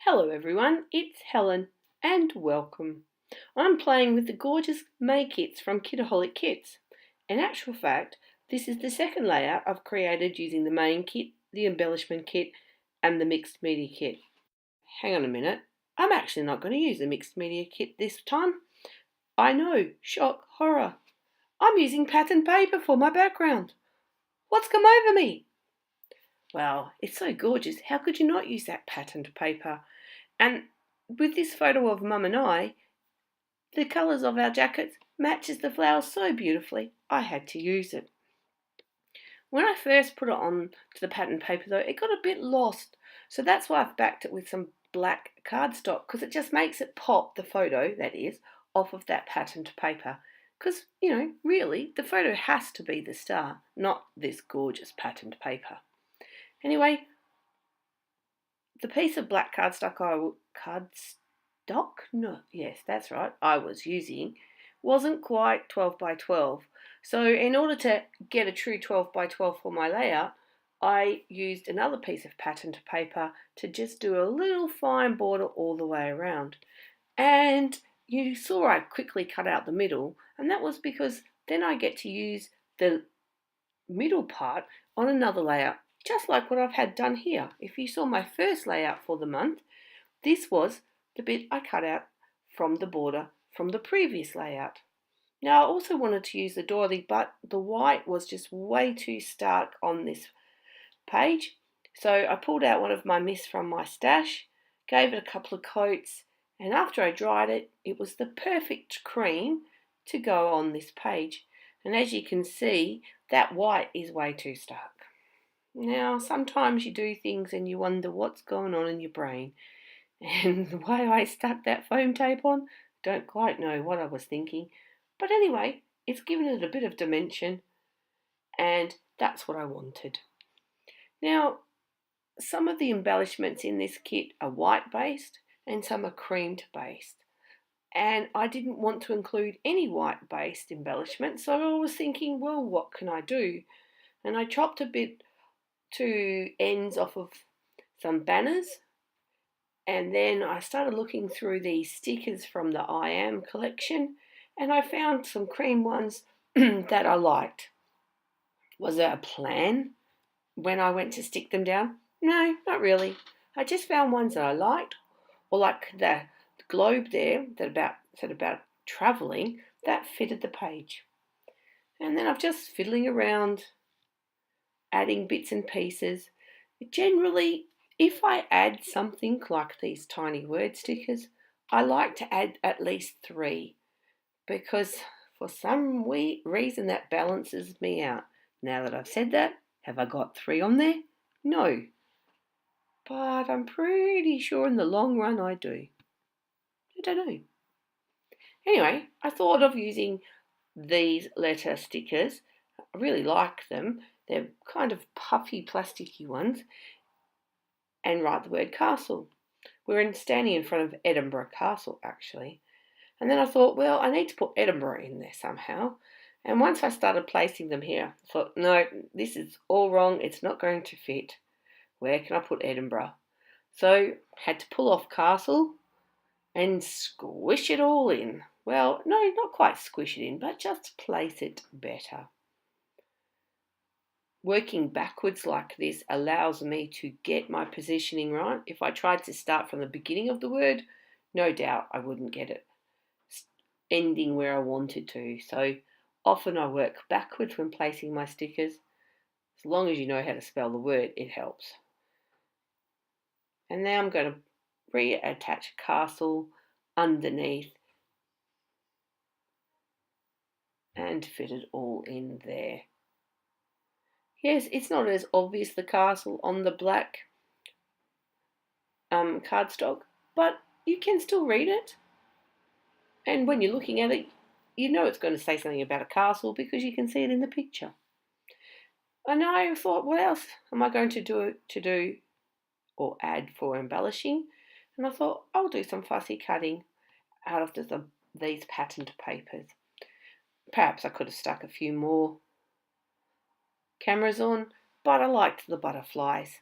Hello everyone, it's Helen and welcome. I'm playing with the gorgeous May kits from Kitaholic Kits. In actual fact, this is the second layout I've created using the main kit, the embellishment kit and the mixed media kit. Hang on a minute, I'm actually not going to use the mixed media kit this time. I know, shock, horror. I'm using pattern paper for my background. What's come over me? Well, it's so gorgeous, how could you not use that patterned paper? And with this photo of Mum and I, the colours of our jackets matches the flowers so beautifully, I had to use it. When I first put it on to the pattern paper though, it got a bit lost. So that's why I've backed it with some black cardstock, because it just makes it pop, the photo, that is, off of that patterned paper. Because, really, the photo has to be the star, not this gorgeous patterned paper. Anyway, the piece of black cardstock I was using wasn't quite 12 by 12. So in order to get a true 12 by 12 for my layout, I used another piece of patterned paper to just do a little fine border all the way around. And you saw I quickly cut out the middle, and that was because then I get to use the middle part on another layout, just like what I've had done here. If you saw my first layout for the month, this was the bit I cut out from the border from the previous layout. Now I also wanted to use the doily, but the white was just way too stark on this page. So I pulled out one of my mists from my stash, gave it a couple of coats, and after I dried it, it was the perfect cream to go on this page. And as you can see, that white is way too stark. Now, sometimes you do things and you wonder what's going on in your brain. And the way I stuck that foam tape on, don't quite know what I was thinking. But anyway, it's given it a bit of dimension, and that's what I wanted. Now, some of the embellishments in this kit are white based and some are creamed based. And I didn't want to include any white based embellishment, so I was thinking, well, what can I do? And I chopped a bit to ends off of some banners, and then I started looking through these stickers from the I Am collection, and I found some cream ones that I liked. Was there a plan when I went to stick them down? No, not really. I just found ones that I liked, or like the globe there that said about travelling, that fitted the page. And then I'm just fiddling around, adding bits and pieces. Generally, if I add something like these tiny word stickers, I like to add at least 3, because for some reason that balances me out. Now that I've said that, have I got 3 on there? No. But I'm pretty sure in the long run I do. I don't know. Anyway, I thought of using these letter stickers. I really like them. They're kind of puffy, plasticky ones. And write the word castle. We're standing in front of Edinburgh Castle, actually. And then I thought, well, I need to put Edinburgh in there somehow. And once I started placing them here, I thought, no, this is all wrong. It's not going to fit. Where can I put Edinburgh? So had to pull off castle and squish it all in. Well, no, not quite squish it in, but just place it better. Working backwards like this allows me to get my positioning right. If I tried to start from the beginning of the word, no doubt I wouldn't get it ending where I wanted to. So often I work backwards when placing my stickers. As long as you know how to spell the word, it helps. And now I'm going to reattach castle underneath and fit it all in there. Yes, it's not as obvious, the castle on the black cardstock, but you can still read it. And when you're looking at it, you know it's going to say something about a castle because you can see it in the picture. And I thought, what else am I going to do or add for embellishing? And I thought, I'll do some fussy cutting out of these patterned papers. Perhaps I could have stuck a few more cameras on, but I liked the butterflies.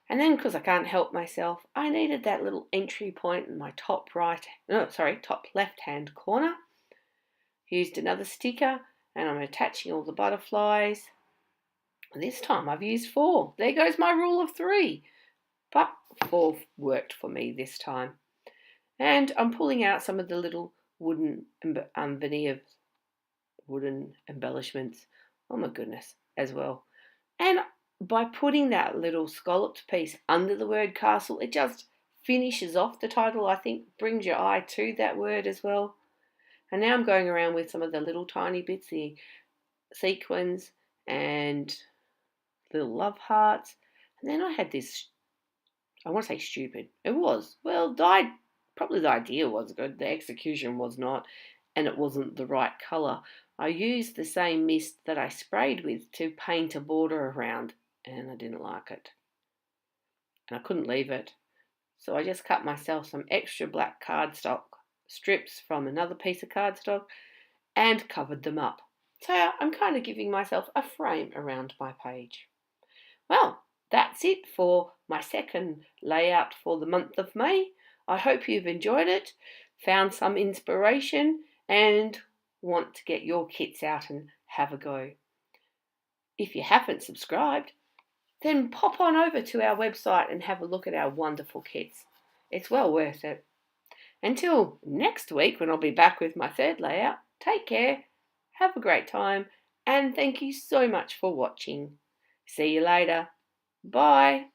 And then, because I can't help myself, I needed that little entry point in my top left hand corner. Used another sticker, and I'm attaching all the butterflies. This time I've used 4. There goes my rule of 3. But 4 worked for me this time. And I'm pulling out some of the little wooden veneer wooden embellishments. Oh my goodness, as well. And by putting that little scalloped piece under the word castle, it just finishes off the title, I think, brings your eye to that word as well. And now I'm going around with some of the little tiny bits, the sequins and little love hearts. And then I had this, I want to say stupid. It was. Well, probably the idea was good. The execution was not, and it wasn't the right colour. I used the same mist that I sprayed with to paint a border around, and I didn't like it. And I couldn't leave it. So I just cut myself some extra black cardstock strips from another piece of cardstock and covered them up. So I'm kind of giving myself a frame around my page. Well, that's it for my second layout for the month of May. I hope you've enjoyed it, found some inspiration, and want to get your kits out and have a go. If you haven't subscribed, then pop on over to our website and have a look at our wonderful kits. It's well worth it. Until next week, when I'll be back with my third layout, take care, have a great time, and thank you so much for watching. See you later. Bye.